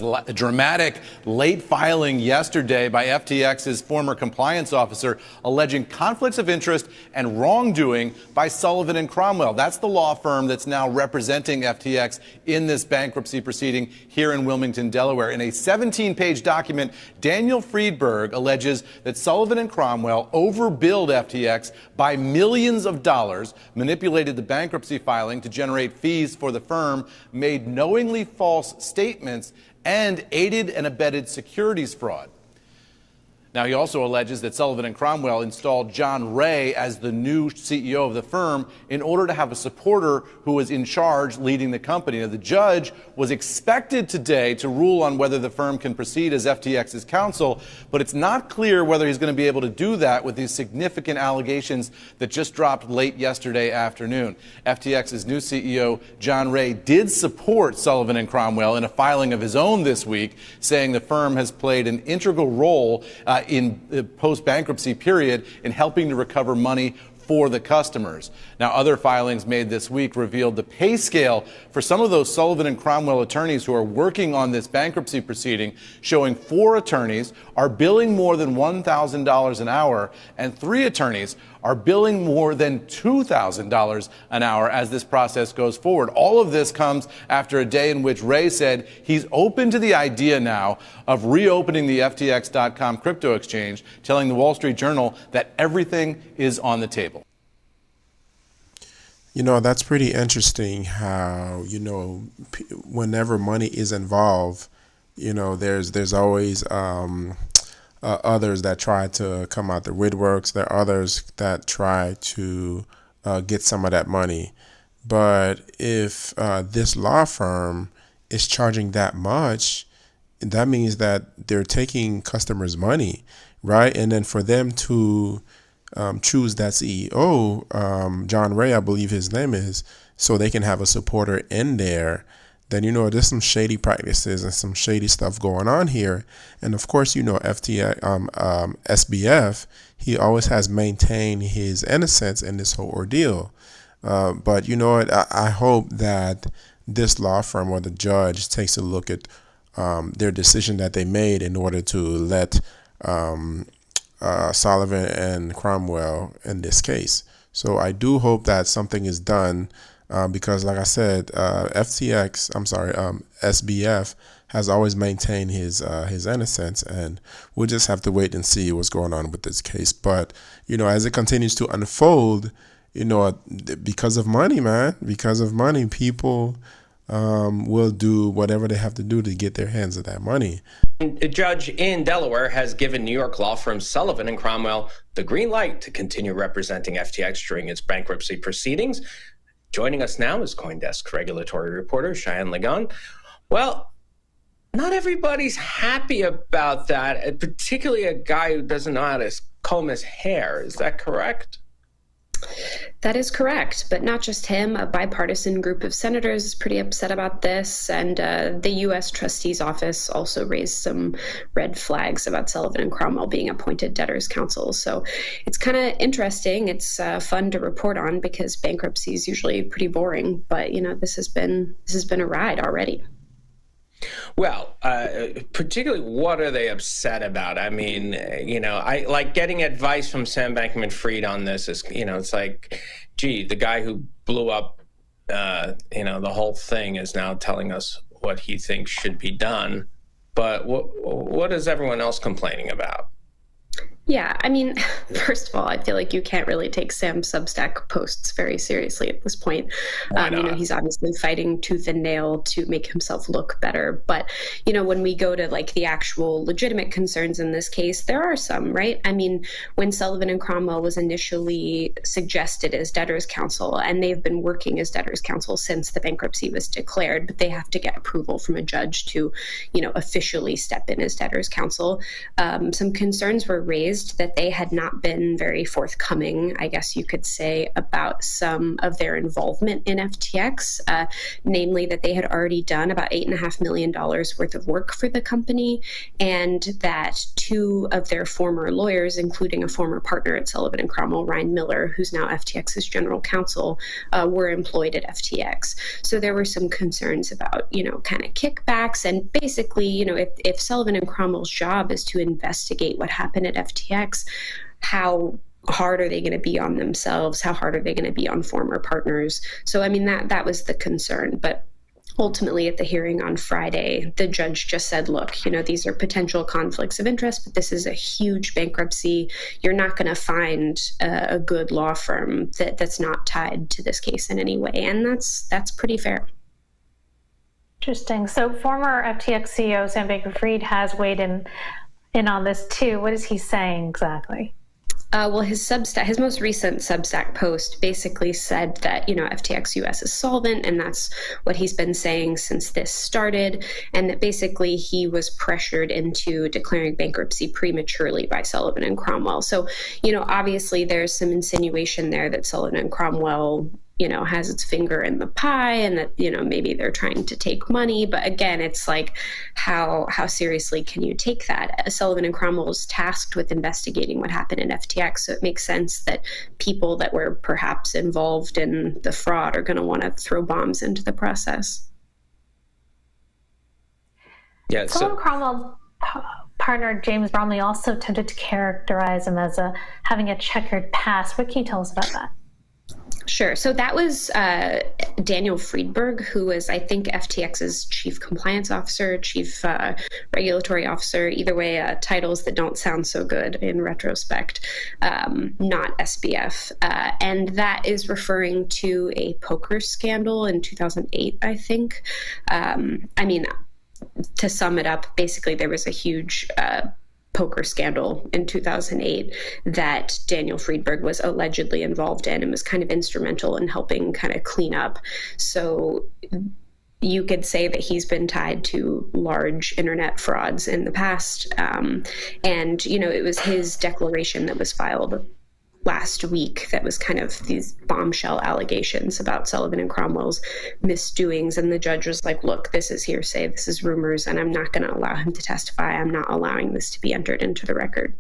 A dramatic late filing yesterday by FTX's former compliance officer alleging conflicts of interest and wrongdoing by Sullivan and Cromwell. That's the law firm that's now representing FTX in this bankruptcy proceeding here in Wilmington, Delaware. In a 17-page document, Daniel Friedberg alleges that Sullivan and Cromwell overbilled FTX by millions of dollars, manipulated the bankruptcy filing to generate fees for the firm, made knowingly false statements, and aided and abetted securities fraud. Now, he also alleges that Sullivan and Cromwell installed John Ray as the new CEO of the firm in order to have a supporter who was in charge leading the company. Now, the judge was expected today to rule on whether the firm can proceed as FTX's counsel, but it's not clear whether he's going to be able to do that with these significant allegations that just dropped late yesterday afternoon. FTX's new CEO, John Ray, did support Sullivan and Cromwell in a filing of his own this week, saying the firm has played an integral role in the post-bankruptcy period in helping to recover money for the customers. Now, other filings made this week revealed the pay scale for some of those Sullivan and Cromwell attorneys who are working on this bankruptcy proceeding, showing 4 attorneys are billing more than $1,000 an hour, and 3 attorneys are billing more than $2,000 an hour as this process goes forward. All of this comes after a day in which Ray said he's open to the idea now of reopening the FTX.com crypto exchange, telling the Wall Street Journal that everything is on the table. You know, that's pretty interesting how, whenever money is involved, there's always others that try to come out the woodworks. There are others that try to get some of that money. But if this law firm is charging that much, that means that they're taking customers' money, right? And then for them to choose that CEO, John Ray, I believe his name is, so they can have a supporter in there, then, there's some shady practices and some shady stuff going on here. And of course, FTX, SBF, he always has maintained his innocence in this whole ordeal. But you know what? I hope that this law firm or the judge takes a look at their decision that they made in order to let Sullivan and Cromwell in this case. So I do hope that something is done because, like I said, SBF has always maintained his innocence, and we'll just have to wait and see what's going on with this case. But as it continues to unfold, because of money, people will do whatever they have to do to get their hands on that money. A judge in Delaware has given New York law firm Sullivan and Cromwell the green light to continue representing FTX during its bankruptcy proceedings. Joining us now is CoinDesk regulatory reporter Cheyenne Ligon. Well, not everybody's happy about that, particularly a guy who doesn't know how to comb his hair. Is that correct? That is correct, but not just him. A bipartisan group of senators is pretty upset about this, and the U.S. Trustee's Office also raised some red flags about Sullivan and Cromwell being appointed debtors' counsel. So it's kind of interesting. It's fun to report on because bankruptcy is usually pretty boring, but this has been a ride already. Well, particularly, what are they upset about? I mean, I like getting advice from Sam Bankman-Fried on this is, it's like, gee, the guy who blew up, the whole thing is now telling us what he thinks should be done. But what is everyone else complaining about? Yeah, I mean, first of all, I feel like you can't really take Sam's Substack posts very seriously at this point. He's obviously fighting tooth and nail to make himself look better. But, when we go to like the actual legitimate concerns in this case, there are some, right? I mean, when Sullivan and Cromwell was initially suggested as debtors' counsel, and they've been working as debtors' counsel since the bankruptcy was declared, but they have to get approval from a judge to, officially step in as debtors' counsel. Some concerns were raised surprised that they had not been very forthcoming, I guess you could say, about some of their involvement in FTX, namely that they had already done about $8.5 million worth of work for the company, and that two of their former lawyers, including a former partner at Sullivan and Cromwell, Ryan Miller, who's now FTX's general counsel, were employed at FTX. So there were some concerns about, kind of kickbacks, and basically, if Sullivan and Cromwell's job is to investigate what happened at FTX, how hard are they going to be on themselves? How hard are they going to be on former partners? So, I mean, that was the concern. But ultimately, at the hearing on Friday, the judge just said, look, these are potential conflicts of interest, but this is a huge bankruptcy. You're not going to find a good law firm that's not tied to this case in any way. And that's pretty fair. Interesting. So former FTX CEO Sam Bankman-Fried has weighed in on this too. What is he saying exactly? Well, his most recent Substack post basically said that, FTX US is solvent, and that's what he's been saying since this started, and that basically he was pressured into declaring bankruptcy prematurely by Sullivan and Cromwell. So, obviously there's some insinuation there that Sullivan and Cromwell has its finger in the pie, and that, maybe they're trying to take money. But again, it's like, how seriously can you take that? Sullivan and Cromwell was tasked with investigating what happened in FTX. So it makes sense that people that were perhaps involved in the fraud are going to want to throw bombs into the process. Yeah. Sullivan Cromwell partner James Bromley also attempted to characterize him as having a checkered past. What can you tell us about that? Sure. So that was Daniel Friedberg, who was, I think, FTX's chief compliance officer, chief regulatory officer, either way, titles that don't sound so good in retrospect, not SBF. And that is referring to a poker scandal in 2008, I think. To sum it up, basically there was a huge poker scandal in 2008 that Daniel Friedberg was allegedly involved in and was kind of instrumental in helping kind of clean up. So you could say that he's been tied to large internet frauds in the past. And, it was his declaration that was filed last week that was kind of these bombshell allegations about Sullivan and Cromwell's misdoings. And the judge was like, look, this is hearsay, this is rumors, and I'm not going to allow him to testify. I'm not allowing this to be entered into the record.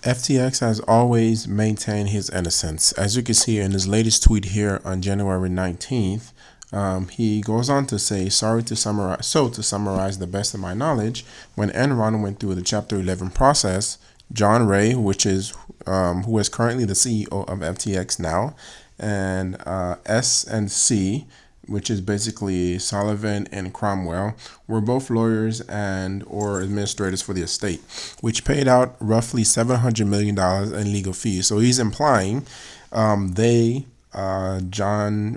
FTX has always maintained his innocence. As you can see in his latest tweet here on January 19th, he goes on to say, to summarize the best of my knowledge, when Enron went through the Chapter 11 process, John Ray, who is currently the CEO of FTX now, and S&C, which is basically Sullivan and Cromwell, were both lawyers or administrators for the estate, which paid out roughly $700 million in legal fees. So he's implying John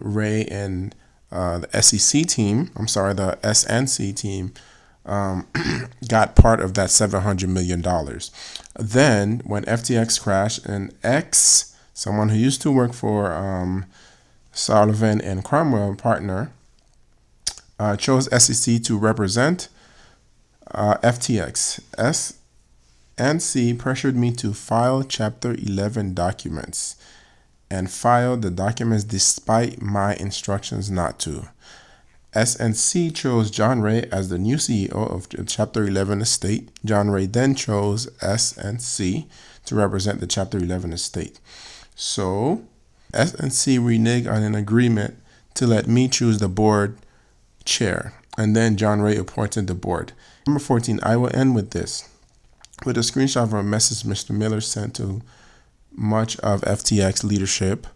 Ray and the SEC team, the S&C team, got part of that $700 million. Then, when FTX crashed, someone who used to work for Sullivan and Cromwell partner, chose SEC to represent FTX. S&C pressured me to file Chapter 11 documents, and filed the documents despite my instructions not to. S&C chose John Ray as the new CEO of the Chapter 11 estate. John Ray then chose S&C to represent the Chapter 11 estate. So S&C reneged on an agreement to let me choose the board chair, and then John Ray appointed the board. Number 14, I will end with this, with a screenshot of a message Mr. Miller sent to much of FTX leadership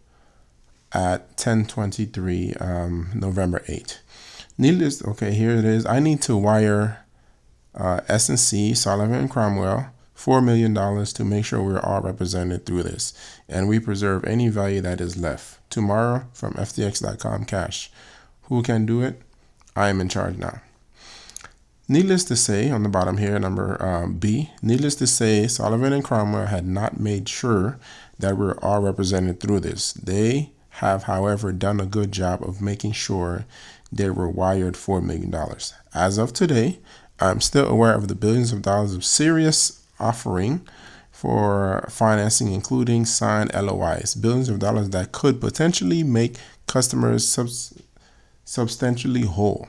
at 10:23 November 8. Here it is. I need to wire S&C, Sullivan and Cromwell, $4 million to make sure we're all represented through this, and we preserve any value that is left. Tomorrow from FTX.com cash. Who can do it? I am in charge now. Needless to say, on the bottom here, number B, needless to say, Sullivan and Cromwell had not made sure that we're all represented through this. They have, however, done a good job of making sure they were wired $4 million. As of today, I'm still aware of the billions of dollars of serious offering for financing, including signed LOIs, billions of dollars that could potentially make customers substantially whole.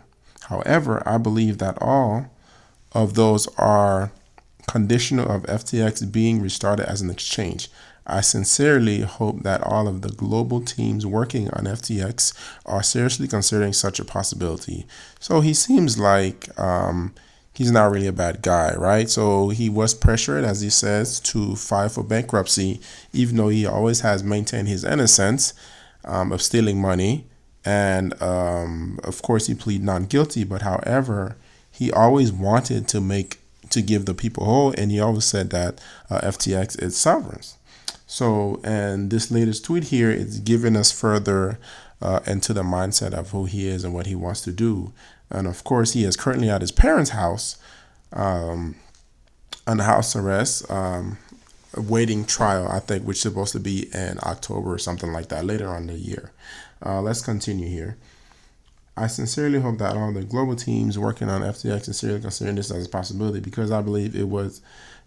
However, I believe that all of those are conditional of FTX being restarted as an exchange. I sincerely hope that all of the global teams working on FTX are seriously considering such a possibility. So he seems like he's not really a bad guy, right? So he was pressured, as he says, to file for bankruptcy, even though he always has maintained his innocence of stealing money. And of course, he pleaded not guilty. But however, he always wanted to give the people whole, and he always said that FTX is sovereign. So, and this latest tweet here is giving us further into the mindset of who he is and what he wants to do. And of course, he is currently at his parents' house on house arrest, awaiting trial, I think, which is supposed to be in October or something like that, later on in the year. Let's continue here. I sincerely hope that all the global teams working on FTX are seriously considering this as a possibility, because I believe it would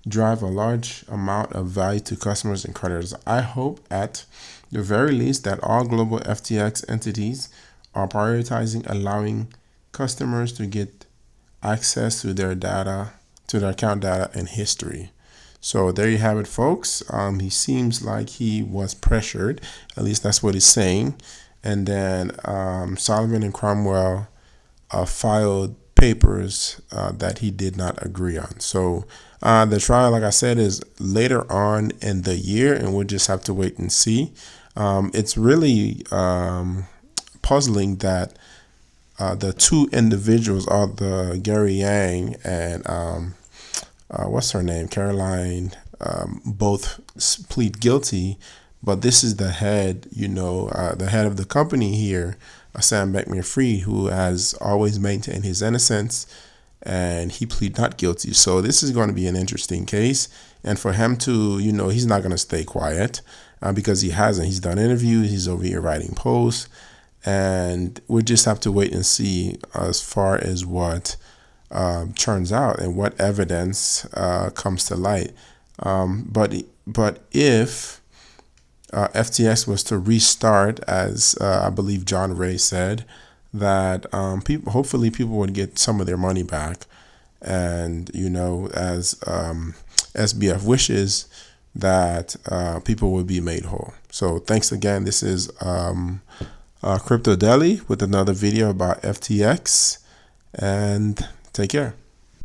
drive a large amount of value to customers and creditors. I hope at the very least that all global FTX entities are prioritizing allowing customers to get access to their data, to their account data and history. So there you have it, folks. He seems like he was pressured. At least that's what he's saying. And then Sullivan and Cromwell filed papers that he did not agree on. So the trial, like I said, is later on in the year, and we'll just have to wait and see. It's really puzzling that the two individuals are the Gary Yang and what's her name, Caroline, both plead guilty. But this is the head, the head of the company here, Sam Bankman-Fried, who has always maintained his innocence, and he plead not guilty. So this is going to be an interesting case. And for him to, he's not going to stay quiet because he hasn't. He's done interviews. He's over here writing posts. And we'll just have to wait and see as far as what turns out and what evidence comes to light. But if FTX was to restart, as I believe John Ray said, that hopefully people would get some of their money back, and as SBF wishes, that people would be made whole. So thanks again. This is Crypto Deli with another video about FTX, and take care.